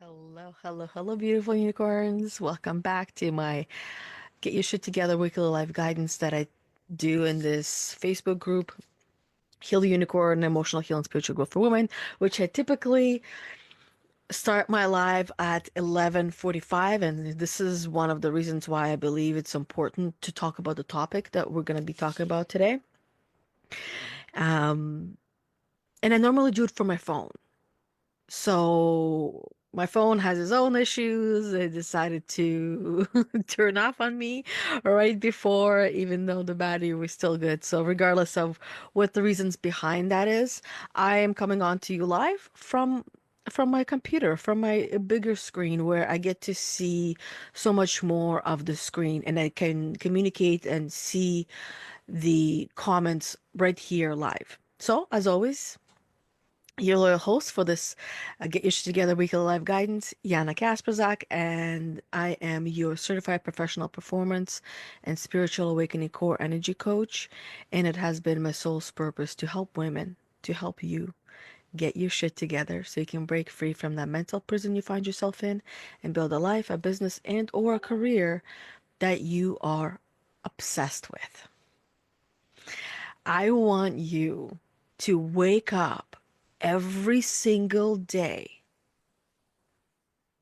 Hello, beautiful unicorns. Welcome back to my Get Your Shit Together weekly life guidance that I do in this Facebook group, Heal the Unicorn, Emotional Healing Spiritual Growth for Women, which I typically start my live at 11:45. And this is one of the reasons why I believe it's important to talk about the topic that we're going to be talking about today. Um, and I normally do it from my phone. So my phone has its own issues. It decided to turn off on me right before, even though the battery was still good. So regardless of what the reasons behind that is, I am coming on to you live from my computer, from my bigger screen where I get to see so much more of the screen and I can communicate and see the comments right here live. So as always, your loyal host for this Get Your Shit Together Weekly Live Guidance, Yana Kasperczak, and I am your certified professional performance and spiritual awakening core energy coach. And it has been my soul's purpose to help women, to help you get your shit together so you can break free from that mental prison you find yourself in and build a life, a business, and or a career that you are obsessed with. I want you to wake up every single day,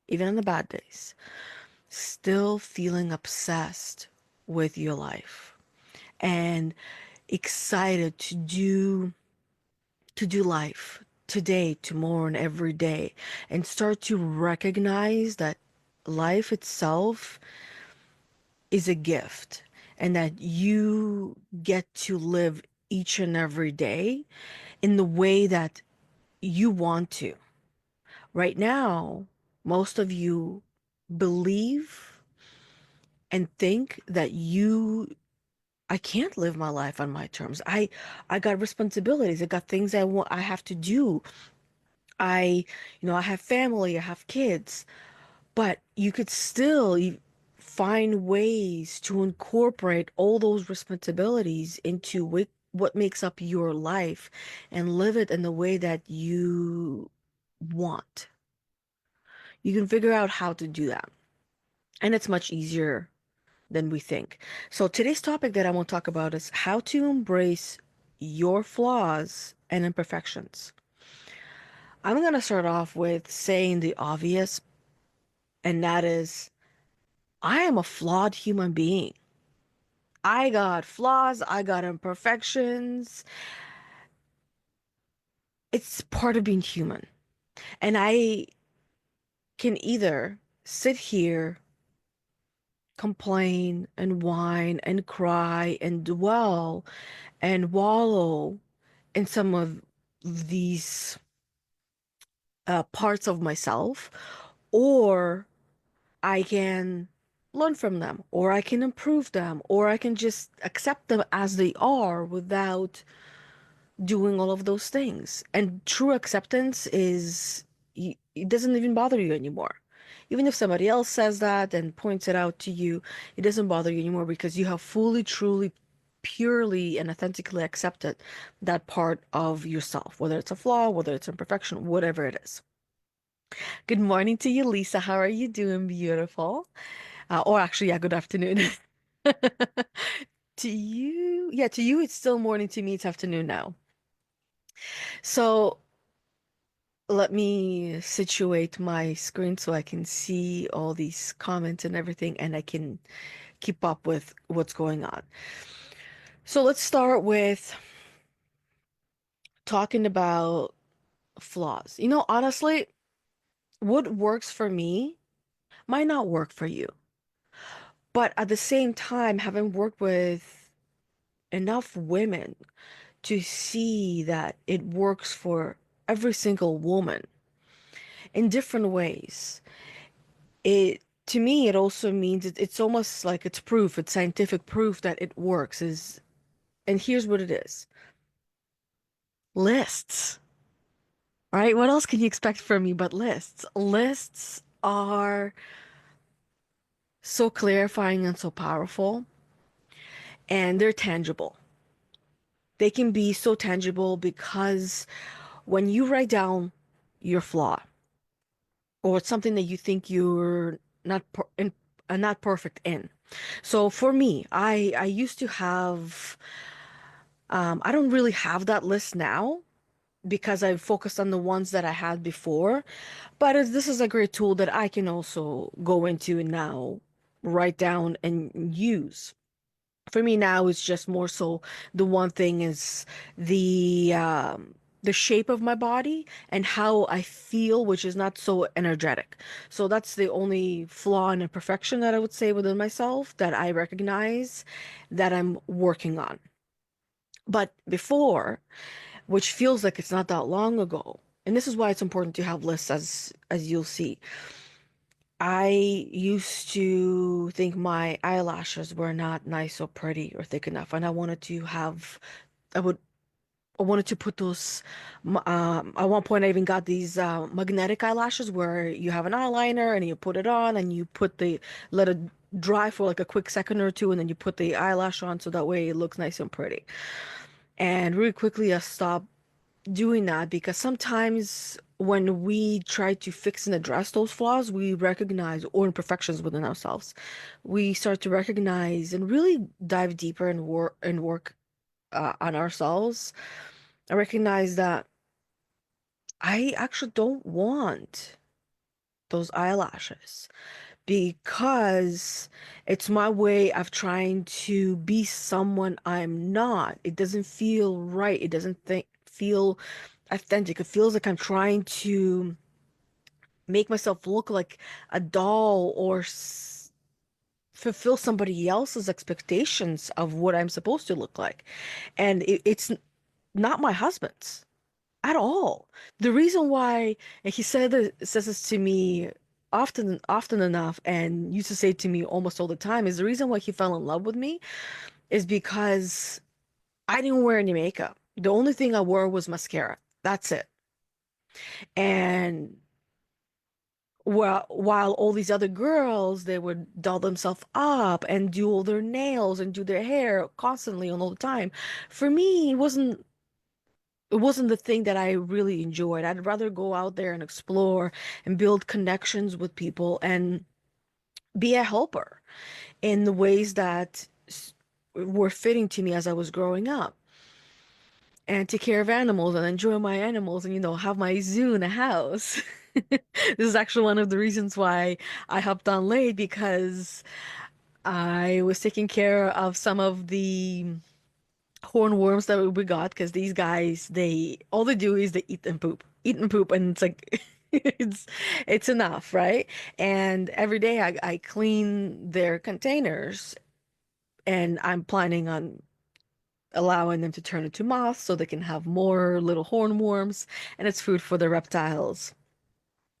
even on the bad days, still feeling obsessed with your life and excited to do life today, tomorrow, and every day, and start to recognize that life itself is a gift and that you get to live each and every day in the way that you want to. Right now, most of you believe and think that I can't live my life on my terms. I got responsibilities. I got things I have to do. I have family, I have kids, but you could still find ways to incorporate all those responsibilities into what makes up your life and live it in the way that you want. You can figure out how to do that. And it's much easier than we think. So today's topic that I want to talk about is how to embrace your flaws and imperfections. I'm going to start off with saying the obvious, and that is I am a flawed human being. I got flaws, I got imperfections. It's part of being human. And I can either sit here, complain and whine and cry and dwell and wallow in some of these parts of myself, or I can learn from them, or I can improve them, or I can just accept them as they are without doing all of those things. And true acceptance is, it doesn't even bother you anymore. Even if somebody else says that and points it out to you, it doesn't bother you anymore because you have fully, truly, purely, and authentically accepted that part of yourself, whether it's a flaw, whether it's imperfection, whatever it is. Good morning to you, Lisa. How are you doing, beautiful? Or actually, yeah, good afternoon. To you, yeah, to you, it's still morning. To me, it's afternoon now. So let me situate my screen so I can see all these comments and everything, and I can keep up with what's going on. So let's start with talking about flaws. Honestly, what works for me might not work for you. But at the same time, having worked with enough women to see that it works for every single woman in different ways, it to me it also means it's almost like it's proof, it's scientific proof that it works. Is And here's what it is: lists. All right, what else can you expect from me but lists? Lists are so clarifying and so powerful, and they're tangible. They can be so tangible because when you write down your flaw, or it's something that you think you're not perfect in. So for me, I used to have I don't really have that list now because I've focused on the ones that I had before. But this is a great tool that I can also go into and now write down and use. For me now, it's just more so the one thing is the shape of my body and how I feel, which is not so energetic. So that's the only flaw and imperfection that I would say within myself that I recognize that I'm working on. But before, which feels like it's not that long ago, and this is why it's important to have lists as you'll see. I used to think my eyelashes were not nice or pretty or thick enough, and I would, I wanted to put those. At one point, I even got these magnetic eyelashes where you have an eyeliner and you put it on, and you let it dry for like a quick second or two, and then you put the eyelash on so that way it looks nice and pretty. And really quickly, I stopped doing that because sometimes when we try to fix and address those flaws, we recognize or imperfections within ourselves. We start to recognize and really dive deeper and work on ourselves. I recognize that I actually don't want those eyelashes because it's my way of trying to be someone I'm not. It doesn't feel right. It doesn't feel authentic. It feels like I'm trying to make myself look like a doll or fulfill somebody else's expectations of what I'm supposed to look like. And it's not my husband's at all. The reason why, and says this to me often enough and used to say to me almost all the time, is the reason why he fell in love with me is because I didn't wear any makeup. The only thing I wore was mascara. That's it. And while all these other girls, they would doll themselves up and do all their nails and do their hair constantly and all the time. For me, it wasn't the thing that I really enjoyed. I'd rather go out there and explore and build connections with people and be a helper in the ways that were fitting to me as I was growing up and take care of animals and enjoy my animals and, have my zoo in a house. This is actually one of the reasons why I hopped on late because I was taking care of some of the hornworms that we got because these guys, they all they do is they eat and poop, and it's like it's enough, right? And every day I clean their containers, and I'm planning on allowing them to turn into moths so they can have more little hornworms, and it's food for the reptiles.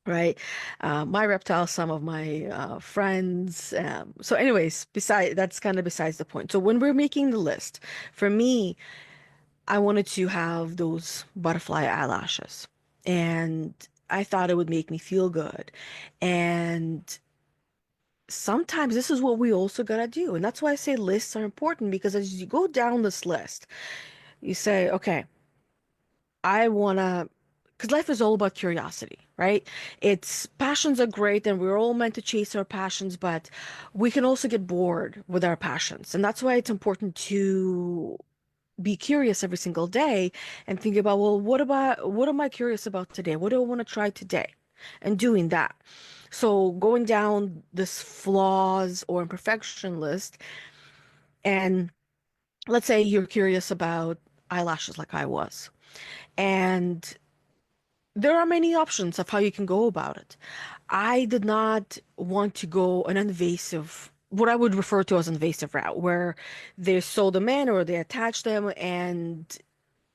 Right. My reptiles, some of my friends. So anyways, that's kind of besides the point. So when we're making the list, for me, I wanted to have those butterfly eyelashes. And I thought it would make me feel good. And sometimes this is what we also gotta do. And that's why I say lists are important because as you go down this list, you say, okay, I wanna, because life is all about curiosity, right? It's passions are great and we're all meant to chase our passions, but we can also get bored with our passions. And that's why it's important to be curious every single day and think about, well, what am I curious about today? What do I want to try today? And doing that. So going down this flaws or imperfection list, and let's say you're curious about eyelashes like I was. And there are many options of how you can go about it. I did not want to go an invasive, what I would refer to as invasive route, where they sew them in or they attach them and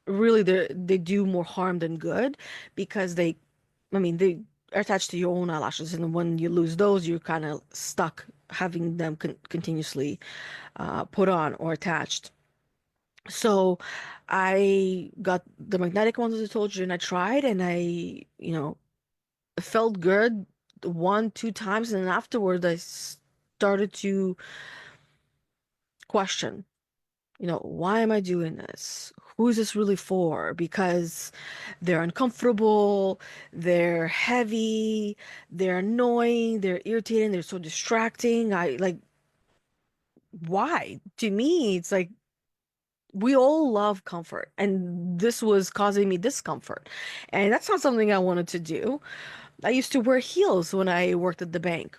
really they do more harm than good because they are attached to your own eyelashes, and when you lose those, you're kind of stuck having them continuously put on or attached. So I got the magnetic ones, as I told you, and I tried, and it felt good one, two times, and then afterward, I started to question, why am I doing this? who is this really for? Because they're uncomfortable, they're heavy, they're annoying, they're irritating, they're so distracting. I like, why? To me, it's like we all love comfort, and this was causing me discomfort. And that's not something I wanted to do. I used to wear heels when I worked at the bank.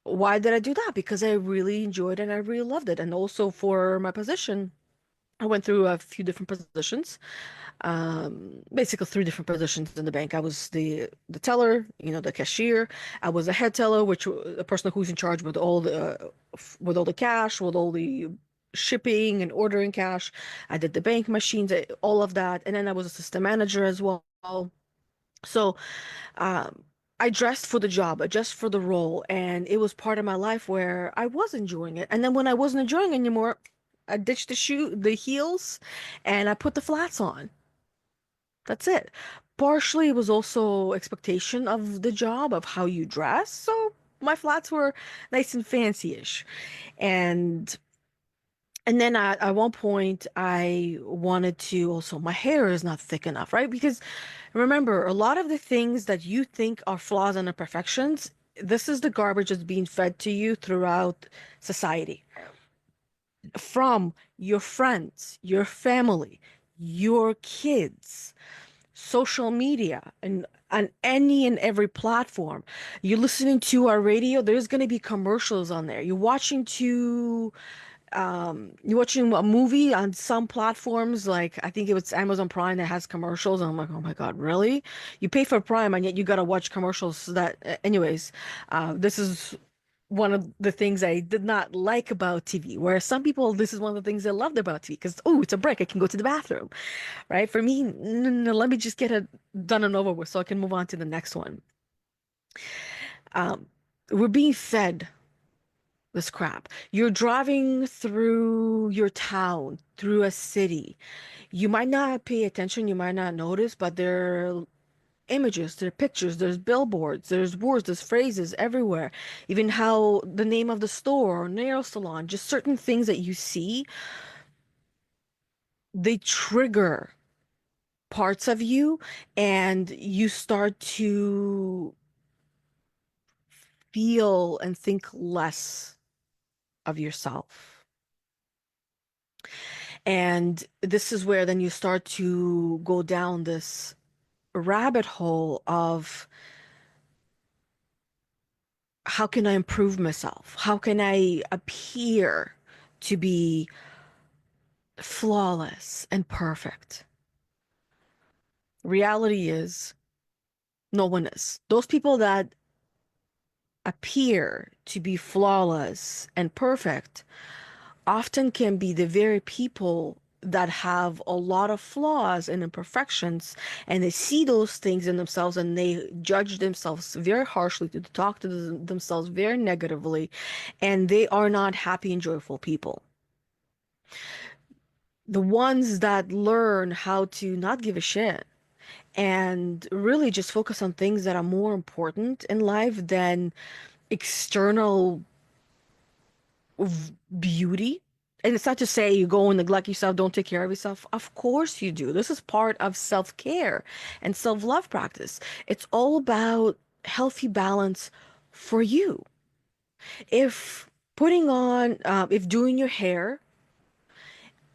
Why did I do that? Because I really enjoyed it and I really loved it. And also for my position, I went through a few different positions, basically three different positions in the bank. I was the teller, the cashier. I was a head teller, which a person who's in charge with all the cash, with all the shipping and ordering cash. I did the bank machines, all of that, and then I was a system manager as well. So I dressed for the job, I dressed for the role, and it was part of my life where I was enjoying it. And then when I wasn't enjoying it anymore, I ditched the heels, and I put the flats on. That's it. Partially, it was also expectation of the job, of how you dress. So my flats were nice and fancy-ish. And and then at one point, I wanted to also, my hair is not thick enough, right? Because remember, a lot of the things that you think are flaws and imperfections, this is the garbage that's being fed to you throughout society from your friends, your family, your kids, social media, and on any and every platform. You're listening to our radio, there's going to be commercials on there. You're watching a movie on some platforms, like I think it was Amazon Prime that has commercials, and I'm like, oh my God, really? You pay for Prime and yet you gotta watch commercials that, anyways, this is one of the things I did not like about TV, where some people, this is one of the things they loved about TV, because, oh, it's a break, I can go to the bathroom, right? For me, no, let me just get it done and over with so I can move on to the next one. Um, we're being fed this crap. You're driving through your town, through a city. You might not pay attention, you might not notice, but there are images, there are pictures, there's billboards, there's words, there's phrases everywhere. Even how the name of the store or nail salon, just certain things that you see, they trigger parts of you, and you start to feel and think less of yourself. And this is where then you start to go down this rabbit hole of how can I improve myself? How can I appear to be flawless and perfect? Reality is no one is. Those people that appear to be flawless and perfect often can be the very people that have a lot of flaws and imperfections, and they see those things in themselves and they judge themselves very harshly, to talk to themselves very negatively, and they are not happy and joyful people. The ones that learn how to not give a shit and really just focus on things that are more important in life than external beauty. And it's not to say you go and neglect yourself, don't take care of yourself. Of course you do. This is part of self-care and self-love practice. It's all about healthy balance for you. If if doing your hair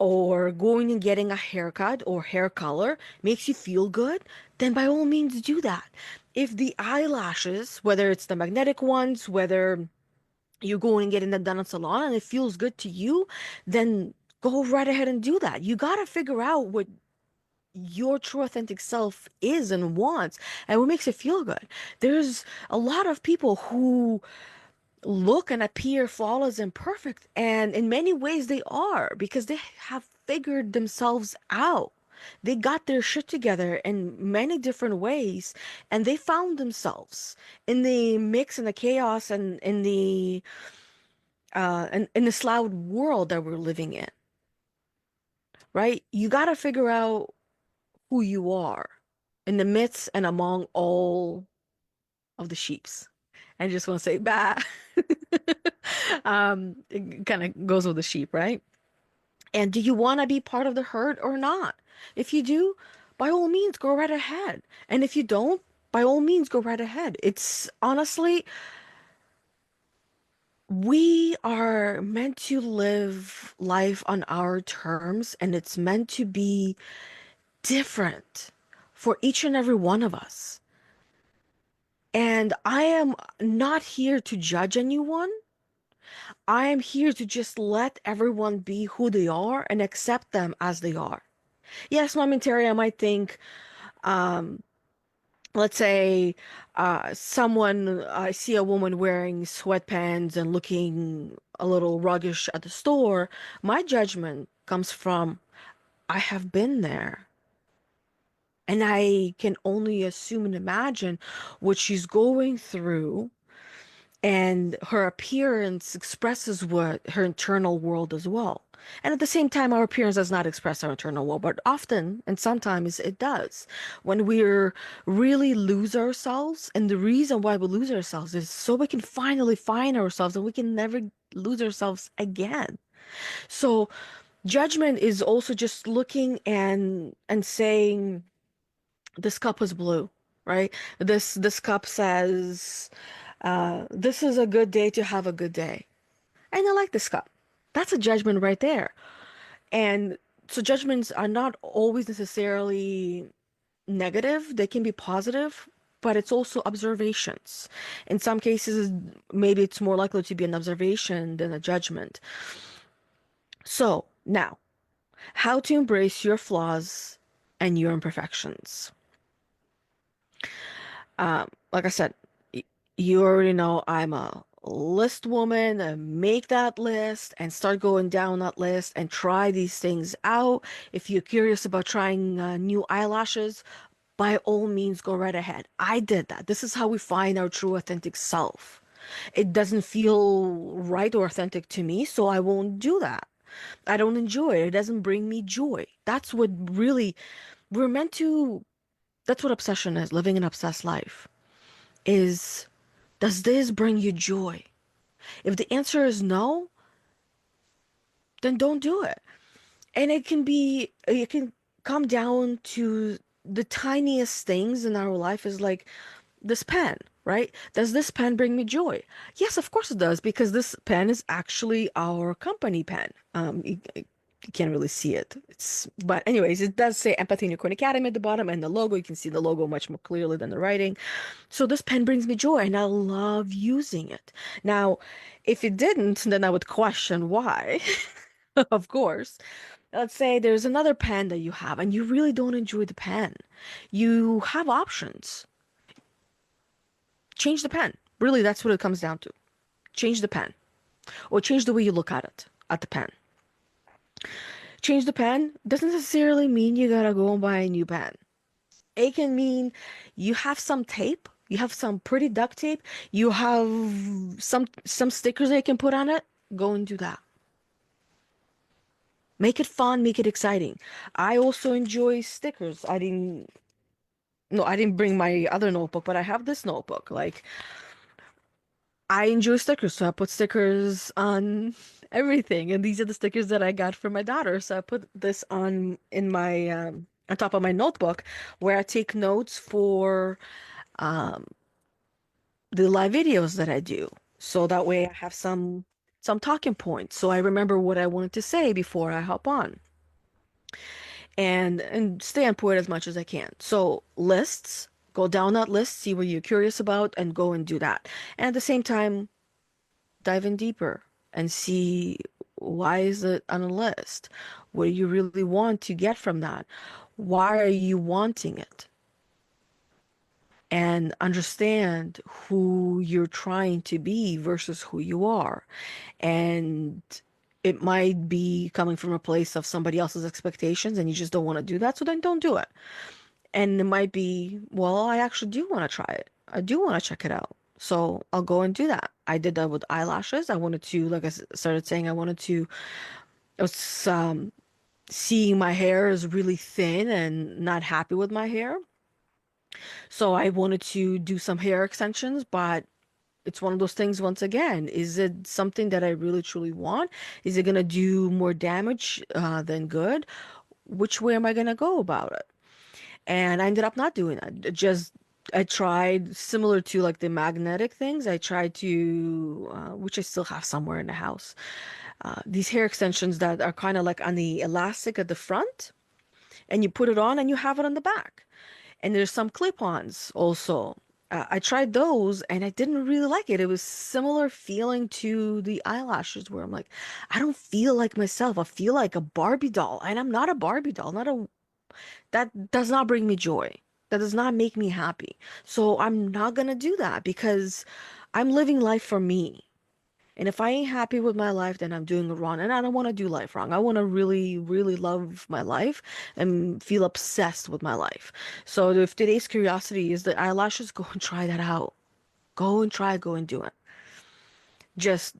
or going and getting a haircut or hair color makes you feel good, then by all means do that. If the eyelashes, whether it's the magnetic ones, whether you're going and getting that done in salon and it feels good to you, then go right ahead and do that. You got to figure out what your true authentic self is and wants and what makes it feel good. There's a lot of people who look and appear flawless and perfect, and in many ways they are, because they have figured themselves out. They got their shit together in many different ways, and they found themselves in the mix and the chaos and in this loud world that we're living in, right? You got to figure out who you are in the midst and among all of the sheeps. I just want to say, bah. It kind of goes with the sheep, right? And do you want to be part of the herd or not? If you do, by all means, go right ahead. And if you don't, by all means, go right ahead. It's honestly, we are meant to live life on our terms, and it's meant to be different for each and every one of us. And I am not here to judge anyone. I am here to just let everyone be who they are and accept them as they are. Yes, momentarily, I might think, um, let's say, I see a woman wearing sweatpants and looking a little ruggish at the store. My judgment comes from, I have been there. And I can only assume and imagine what she's going through, and her appearance expresses what her internal world as well. And at the same time, our appearance does not express our internal world, but often and sometimes it does. When we're really lose ourselves, and the reason why we lose ourselves is so we can finally find ourselves and we can never lose ourselves again. So judgment is also just looking and saying, this cup is blue, right? This cup says, this is a good day to have a good day. And I like this cup. That's a judgment right there. And so judgments are not always necessarily negative. They can be positive, but it's also observations. In some cases, maybe it's more likely to be an observation than a judgment. So now, how to embrace your flaws and your imperfections. Like I said, you already know I'm a list woman. Make that list and start going down that list and try these things out. If you're curious about trying new eyelashes, by all means, go right ahead. I did that. This is how we find our true authentic self. It doesn't feel right or authentic to me, so I won't do that. I don't enjoy it. It doesn't bring me joy. That's what really we're meant to, that's what obsession is, living an obsessed life. Is, does this bring you joy? If the answer is no, then don't do it. And it can come down to the tiniest things in our life, is like this pen, right? Does this pen bring me joy? Yes, of course it does, because this pen is actually our company pen. You can't really see it. But anyways, it does say Empathy Unicorn Academy at the bottom, and the logo, you can see the logo much more clearly than the writing. So this pen brings me joy and I love using it. Now, if it didn't, then I would question why. Of course. Let's say there's another pen that you have and you really don't enjoy the pen. You have options. Change the pen. Really, that's what it comes down to. Change the pen, or change the way you look at it, at the pen. Change the pen doesn't necessarily mean you gotta go and buy a new pen. It can mean you have some tape, you have some pretty duct tape, you have some stickers that you can put on it. Go and do that. Make it fun, make it exciting. I also enjoy stickers. I didn't bring my other notebook, but I have this notebook. Like, I enjoy stickers, so I put stickers on everything. And these are the stickers that I got for my daughter. So I put this on top of my notebook, where I take notes for um the live videos that I do. So that way I have some talking points. So I remember what I wanted to say before I hop on. And stay on point as much as I can. So lists, go down that list, see what you're curious about, and go and do that. And at the same time, dive in deeper and see, why is it on a list? What do you really want to get from that? Why are you wanting it? And understand who you're trying to be versus who you are. And it might be coming from a place of somebody else's expectations and you just don't want to do that, so then don't do it. And it might be, well, I actually do want to try it. I do want to check it out. So I'll go and do that. I did that with eyelashes. I wanted to, like started saying, I was seeing my hair is really thin and not happy with my hair. So I wanted to do some hair extensions, but it's one of those things once again. Is it something that I really truly want? Is it gonna do more damage than good? Which way am I gonna go about it? And I ended up not doing that. Just I tried similar to like the magnetic things. I tried to, which I still have somewhere in the house. These hair extensions that are kind of like on the elastic at the front, and you put it on and you have it on the back. And there's some clip-ons also. I tried those and I didn't really like it. It was similar feeling to the eyelashes where I'm like, I don't feel like myself. I feel like a Barbie doll, and I'm not a Barbie doll. Not a That does not bring me joy. That does not make me happy. So I'm not gonna do that because I'm living life for me. And if I ain't happy with my life, then I'm doing it wrong. And I don't want to do life wrong. I want to really, really love my life and feel obsessed with my life. So if today's curiosity is the eyelashes, go and try that out. Go and try, go and do it. Just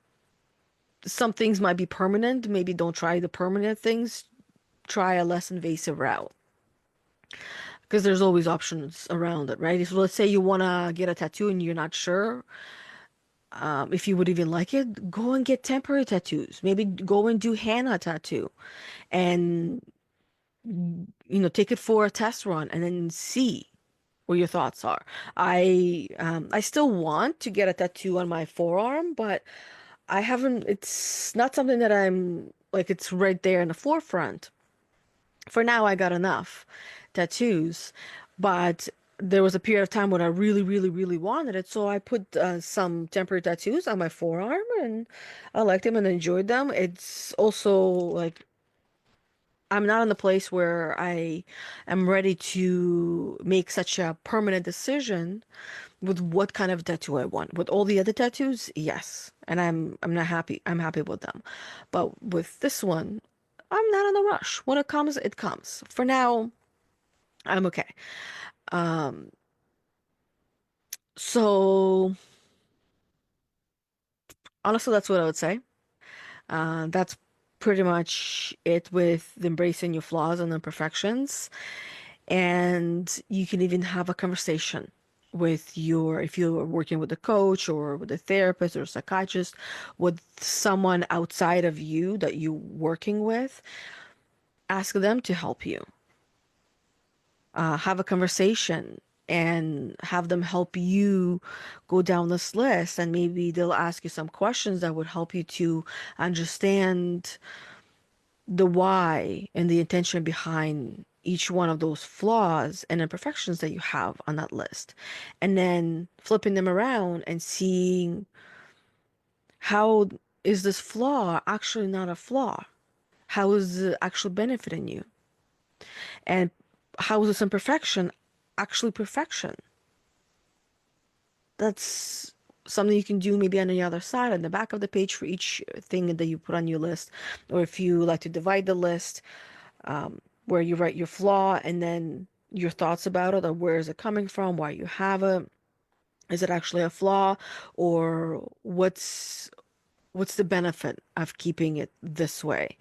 some things might be permanent. Maybe don't try the permanent things. Try a less invasive route. Because there's always options around it, right? If let's say you want to get a tattoo and you're not sure if you would even like it, go and get temporary tattoos. Maybe go and do henna tattoo and take it for a test run and then see what your thoughts are. I still want to get a tattoo on my forearm, but I haven't. It's not something that I'm like. It's right there in the forefront. For now, I got enough tattoos, but there was a period of time when I really, really, really wanted it. So I put some temporary tattoos on my forearm, and I liked them and enjoyed them. It's also like I'm not in the place where I am ready to make such a permanent decision with what kind of tattoo I want. With all the other tattoos, yes, and I'm not happy. I'm happy with them, but with this one, I'm not in a rush. When it comes, it comes. For now, I'm okay. Um, so honestly, that's what I would say. That's pretty much it with embracing your flaws and imperfections. And you can even have a conversation with if you're working with a coach or with a therapist or a psychiatrist, with someone outside of you that you're working with, ask them to help you. Have a conversation and have them help you go down this list. And maybe they'll ask you some questions that would help you to understand the why and the intention behind each one of those flaws and imperfections that you have on that list. And then flipping them around and seeing how is this flaw actually not a flaw? How is it actually benefiting you? And how is this imperfection actually perfection? That's something you can do maybe on the other side, on the back of the page for each thing that you put on your list. Or if you like to divide the list, where you write your flaw and then your thoughts about it, or where is it coming from, why you have it, is it actually a flaw, or what's the benefit of keeping it this way?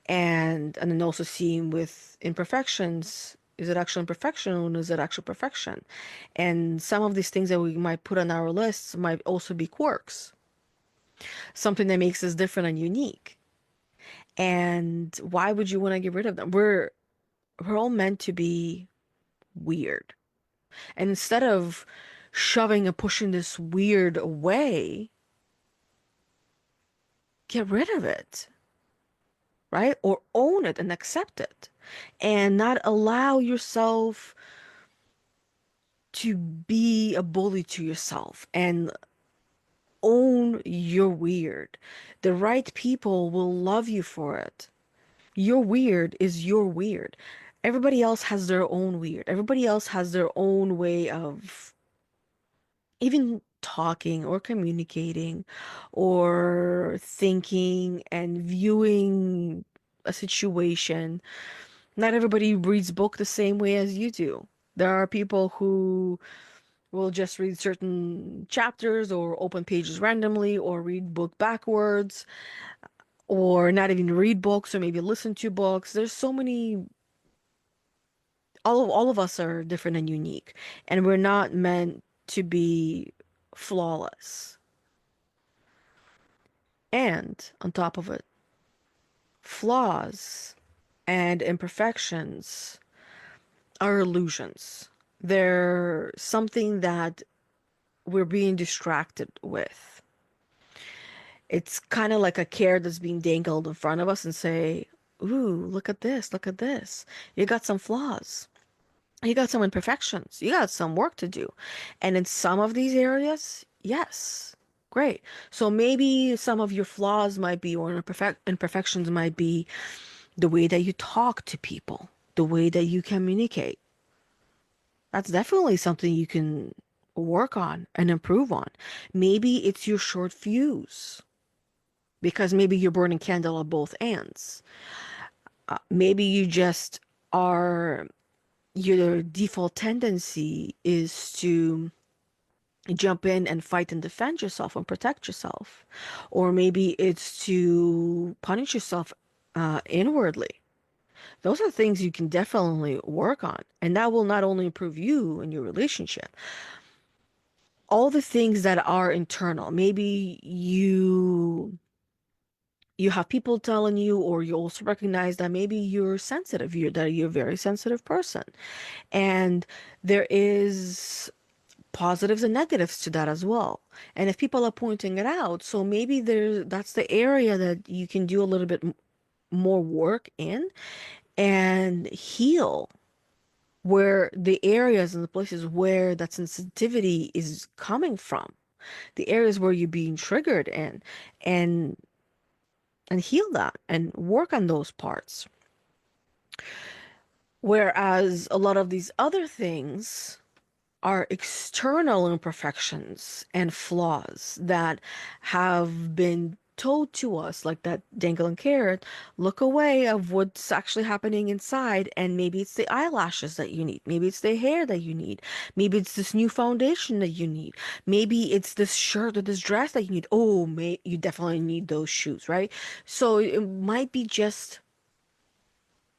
And then also seeing with imperfections, is it actually imperfection or is it actually perfection? And some of these things that we might put on our lists might also be quirks, something that makes us different and unique. And why would you want to get rid of them? We're all meant to be weird. And instead of shoving and pushing this weird away, get rid of it, right? Or own it and accept it and not allow yourself to be a bully to yourself and own your weird. The right people will love you for it. Your weird is your weird. Everybody else has their own weird. Everybody else has their own way of even talking or communicating or thinking and viewing a situation. Not everybody reads book the same way as you do. There are people who will just read certain chapters or open pages randomly or read book backwards or not even read books or maybe listen to books. There's so many, all of us are different and unique, and we're not meant to be flawless. And on top of it, flaws and imperfections are illusions. They're something that we're being distracted with. It's kind of like a carrot that's being dangled in front of us and say, ooh, look at this, look at this. You got some flaws. You got some imperfections. You got some work to do. And in some of these areas, yes, great. So maybe some of your flaws might be, or imperfections might be the way that you talk to people, the way that you communicate. That's definitely something you can work on and improve on. Maybe it's your short fuse because maybe you're burning candle at both ends. Maybe you just are, your default tendency is to jump in and fight and defend yourself and protect yourself. Or maybe it's to punish yourself inwardly. Those are things you can definitely work on. And that will not only improve you and your relationship, all the things that are internal. Maybe you have people telling you, or you also recognize that maybe you're sensitive, that you're a very sensitive person. And there is positives and negatives to that as well. And if people are pointing it out, so maybe that's the area that you can do a little bit more work in and heal, where the areas and the places where that sensitivity is coming from, the areas where you're being triggered in, and heal that and work on those parts. Whereas a lot of these other things are external imperfections and flaws that have been told to us, like that dangling carrot, look away of what's actually happening inside. And maybe it's the eyelashes that you need. Maybe it's the hair that you need. Maybe it's this new foundation that you need. Maybe it's this shirt or this dress that you need. Oh, you definitely need those shoes, right? So it might be just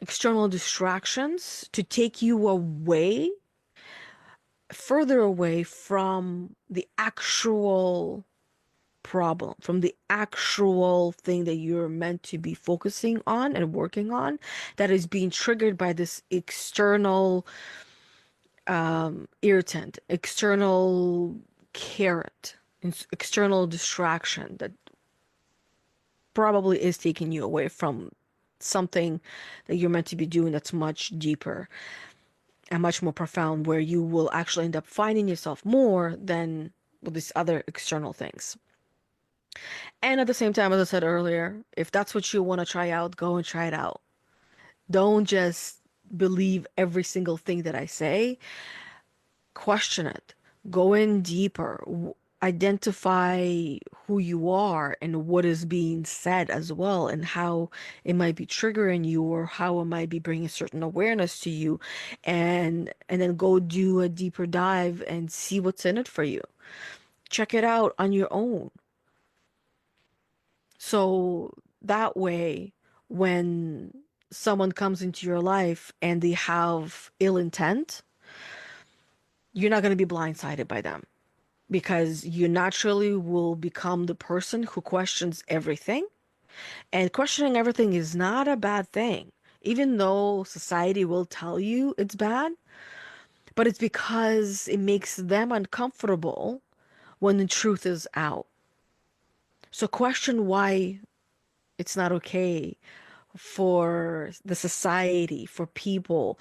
external distractions to take you away, further away from the actual problem, from the actual thing that you're meant to be focusing on and working on, that is being triggered by this external irritant, external carrot, external distraction that probably is taking you away from something that you're meant to be doing that's much deeper and much more profound, where you will actually end up finding yourself more than with these other external things. And at the same time, as I said earlier, if that's what you want to try out, go and try it out. Don't just believe every single thing that I say. Question it. Go in deeper. Identify who you are and what is being said as well, and how it might be triggering you, or how it might be bringing certain awareness to you, and then go do a deeper dive and see what's in it for you. Check it out on your own. So that way, when someone comes into your life and they have ill intent, you're not going to be blindsided by them, because you naturally will become the person who questions everything. And questioning everything is not a bad thing, even though society will tell you it's bad, but it's because it makes them uncomfortable when the truth is out. So question why it's not okay for the society, for people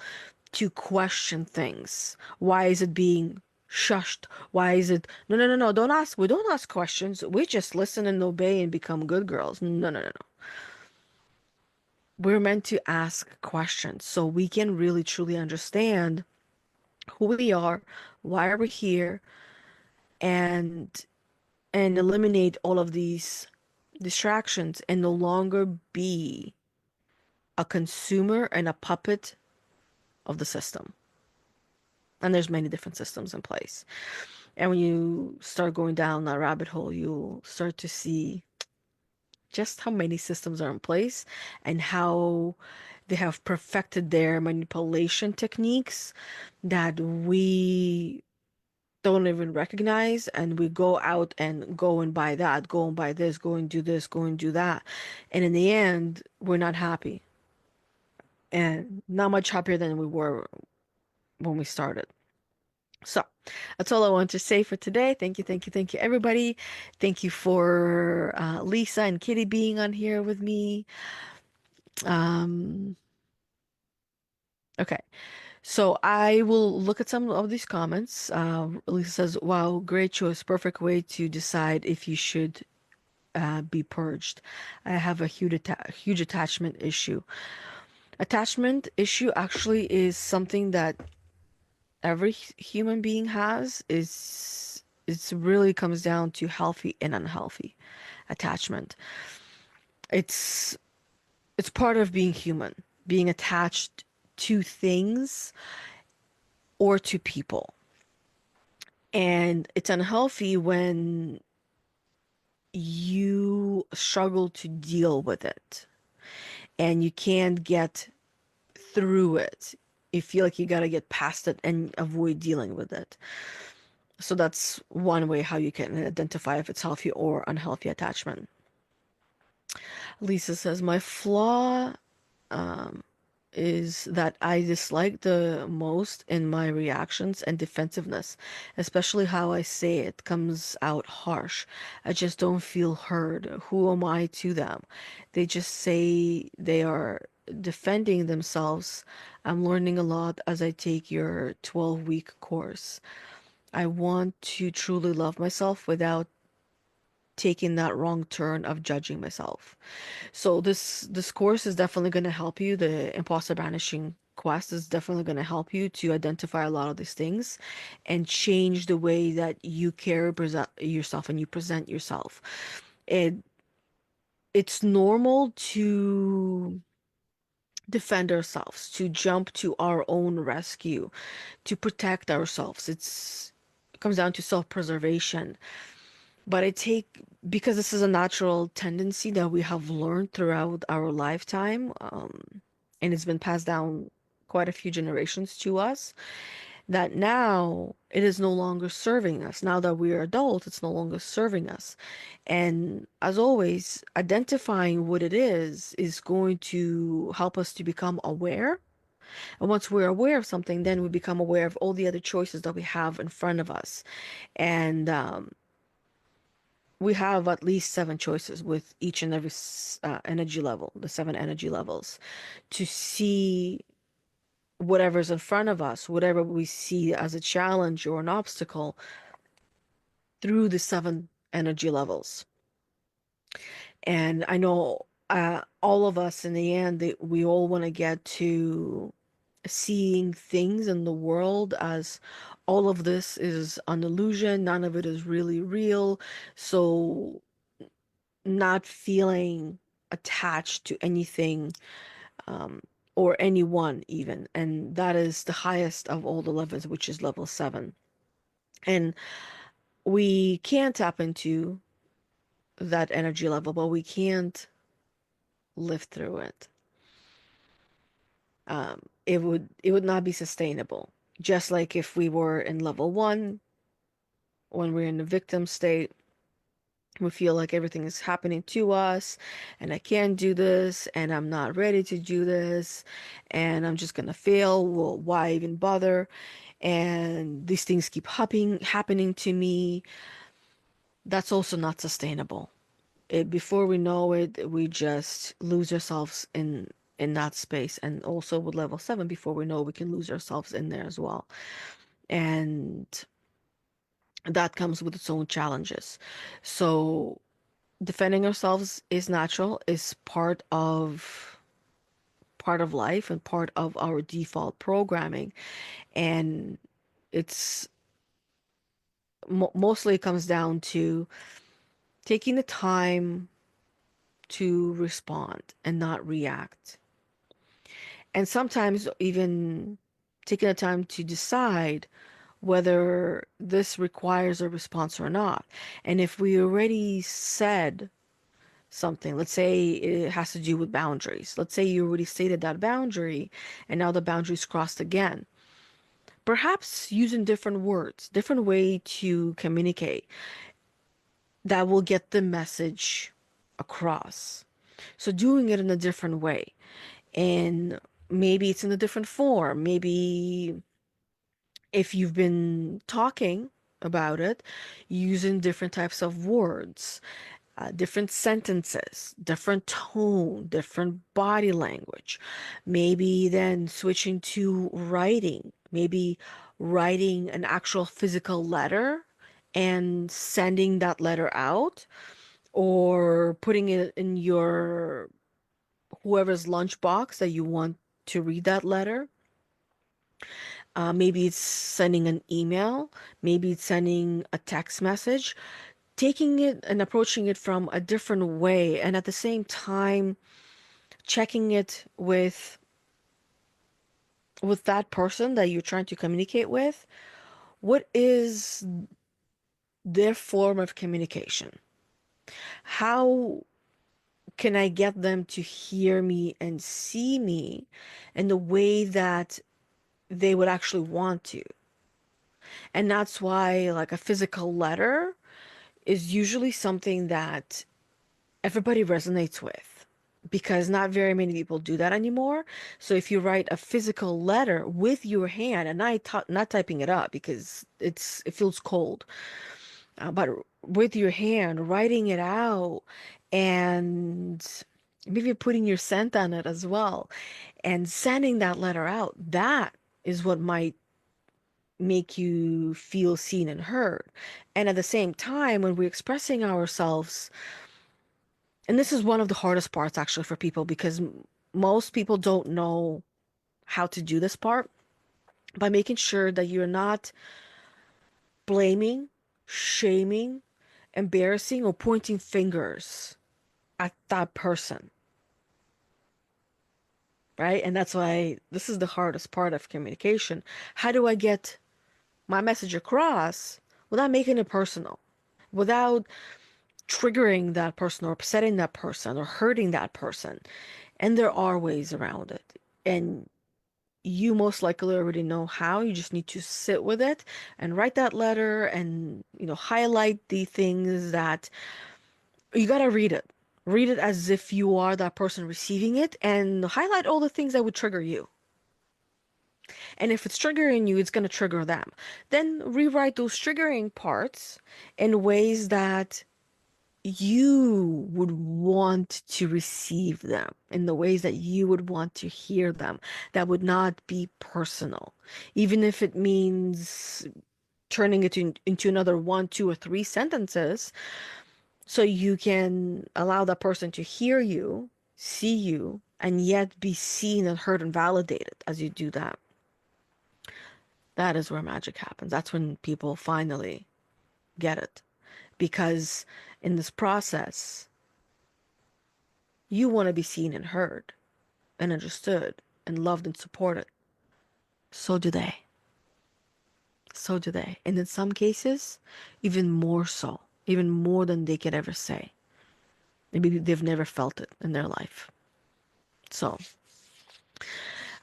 to question things. Why is it being shushed? Why is it, no, no, no, no, don't ask. We don't ask questions. We just listen and obey and become good girls. No, no, no, no. We're meant to ask questions so we can really truly understand who we are, why are we here, and eliminate all of these distractions and no longer be a consumer and a puppet of the system. And there's many different systems in place. And when you start going down that rabbit hole, you'll start to see just how many systems are in place and how they have perfected their manipulation techniques that don't even recognize, and we go out and go and buy that, go and buy this, go and do this, go and do that. And in the end, we're not happy and not much happier than we were when we started. So that's all I want to say for today. Thank you, thank you, thank you, everybody. Thank you for Lisa and Kitty being on here with me. Um, okay. So I will look at some of these comments. Lisa says, wow, great choice. Perfect way to decide if you should be purged. I have a huge attachment issue. Attachment issue actually is something that every human being has. Is It's really comes down to healthy and unhealthy attachment. It's it's part of being human, being attached to things or to people. And it's unhealthy when you struggle to deal with it and you can't get through it. You feel like you got to get past it and avoid dealing with it. So that's one way how you can identify if it's healthy or unhealthy attachment. Lisa says, my flaw um, is that I dislike the most in my reactions and defensiveness, especially how I say it comes out harsh. I just don't feel heard. Who am I to them? They just say they are defending themselves. I'm learning a lot as I take your 12-week course. I want to truly love myself without taking that wrong turn of judging myself. So this course is definitely going to help you. The imposter banishing quest is definitely going to help you to identify a lot of these things and change the way that you carry present yourself and you present yourself. It it's normal to defend ourselves, to jump to our own rescue, to protect ourselves. It comes down to self-preservation. But I take, because this is a natural tendency that we have learned throughout our lifetime, and it's been passed down quite a few generations to us, that now it is no longer serving us. Now that we are adults, it's no longer serving us. And as always, identifying what it is going to help us to become aware. And once we're aware of something, then we become aware of all the other choices that we have in front of us. And we have at least seven choices with each and every energy level, the seven energy levels, to see whatever's in front of us, whatever we see as a challenge or an obstacle through the seven energy levels. And I know all of us in the end, that we all want to get to seeing things in the world as all of this is an illusion, none of it is really real. So not feeling attached to anything um, or anyone even. And that is the highest of all the levels, which is level 7. And we can tap into that energy level, but we can't live through it. It would not be sustainable. Just like if we were in level 1, when we're in the victim state, we feel like everything is happening to us and I can't do this and I'm not ready to do this and I'm just gonna fail. Well, why even bother? And these things keep happening to me. That's also not sustainable. Before we know it, we just lose ourselves in that space. And also with level 7, before we know, we can lose ourselves in there as well. And that comes with its own challenges. So defending ourselves is natural, is part of life and part of our default programming. And it's mostly it comes down to taking the time to respond and not react. And sometimes even taking the time to decide whether this requires a response or not. And if we already said something, let's say it has to do with boundaries. Let's say you already stated that boundary and now the boundary's crossed again. perhaps using different words, different way to communicate that will get the message across. So doing it in a different way. And maybe it's in a different form. Maybe if you've been talking about it, using different types of words, different sentences, different tone, different body language. Maybe then switching to writing, maybe writing an actual physical letter and sending that letter out, or putting it in your whoever's lunchbox that you want to read that letter. Maybe it's sending an email, maybe it's sending a text message, taking it and approaching it from a different way, and at the same time checking it with that person that you're trying to communicate with. What is their form of communication? How can I get them to hear me and see me in the way that they would actually want to? And that's why, like, a physical letter is usually something that everybody resonates with, because not very many people do that anymore. So if you write a physical letter with your hand, and not typing it up because it feels cold, but with your hand, writing it out, and maybe putting your scent on it as well, and sending that letter out, that is what might make you feel seen and heard. And at the same time, when we're expressing ourselves, and this is one of the hardest parts actually for people, because most people don't know how to do this part, by making sure that you're not blaming, shaming, embarrassing, or pointing fingers at that person, right? And that's why this is the hardest part of communication. How do I get my message across without making it personal, without triggering that person or upsetting that person or hurting that person? And there are ways around it. And you most likely already know how. You just need to sit with it and write that letter, and, highlight the things that you got to read it. Read it as if you are that person receiving it, and highlight all the things that would trigger you. And if it's triggering you, it's going to trigger them. Then rewrite those triggering parts in ways that you would want to receive them, in the ways that you would want to hear them, that would not be personal. Even if it means turning it into another one, two, or three sentences, so you can allow that person to hear you, see you, and yet be seen and heard and validated as you do that. That is where magic happens. That's when people finally get it. Because in this process, you want to be seen and heard and understood and loved and supported. So do they. So do they. And in some cases, even more so, even more than they could ever say. Maybe they've never felt it in their life. So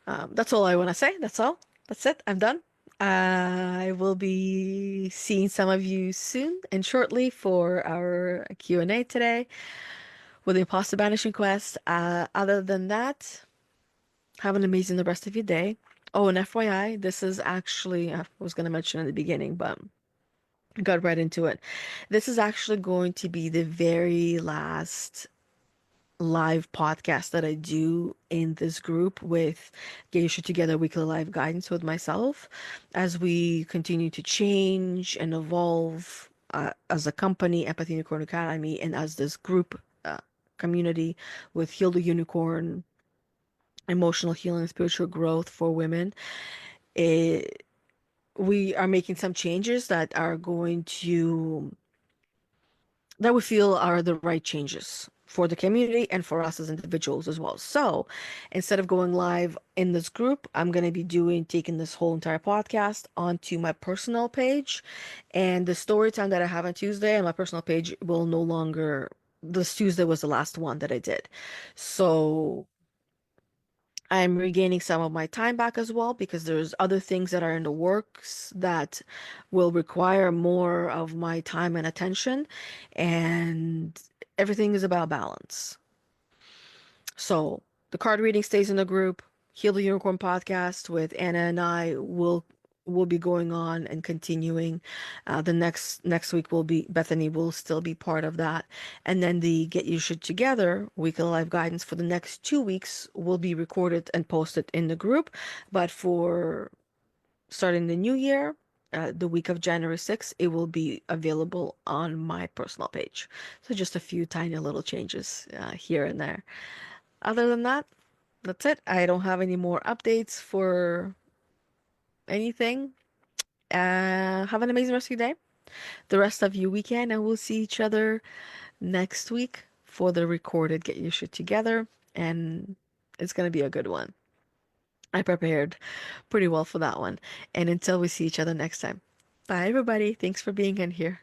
that's all I want to say. That's all. That's it. I'm done. I will be seeing some of you soon and shortly for our Q&A today with the Imposter Banishing Quest. Other than that, have an amazing the rest of your day. Oh, and FYI, this is actually, I was going to mention in the beginning, but got right into it. This is actually going to be the very last live podcast that I do in this group with Geisha Together Weekly Live Guidance with myself, as we continue to change and evolve as a company, Empathy Unicorn Academy, and as this group community with Heal the Unicorn, emotional healing and spiritual growth for women. It, we are making some changes that are going to, that we feel are the right changes for the community and for us as individuals as well. So instead of going live in this group, I'm going to be taking this whole entire podcast onto my personal page. And the story time that I have on Tuesday on my personal page will no longer, this Tuesday was the last one that I did. So I'm regaining some of my time back as well because there's other things that are in the works that will require more of my time and attention, and everything is about balance. So the card reading stays in the group. Heal the Unicorn podcast with Anna and I will be going on and continuing. The next week will be Bethany will still be part of that, and then the Get Your Shit Together weekly live guidance for the next 2 weeks will be recorded and posted in the group. But for starting the new year, the week of January 6th, it will be available on my personal page. So just a few tiny little changes here and there. Other than that, that's it. I don't have any more updates for anything. Have an amazing rest of your day, the rest of your weekend, and we'll see each other next week for the recorded Get Your Shit Together. And it's going to be a good one. I prepared pretty well for that one. And until we see each other next time. Bye, everybody. Thanks for being in here.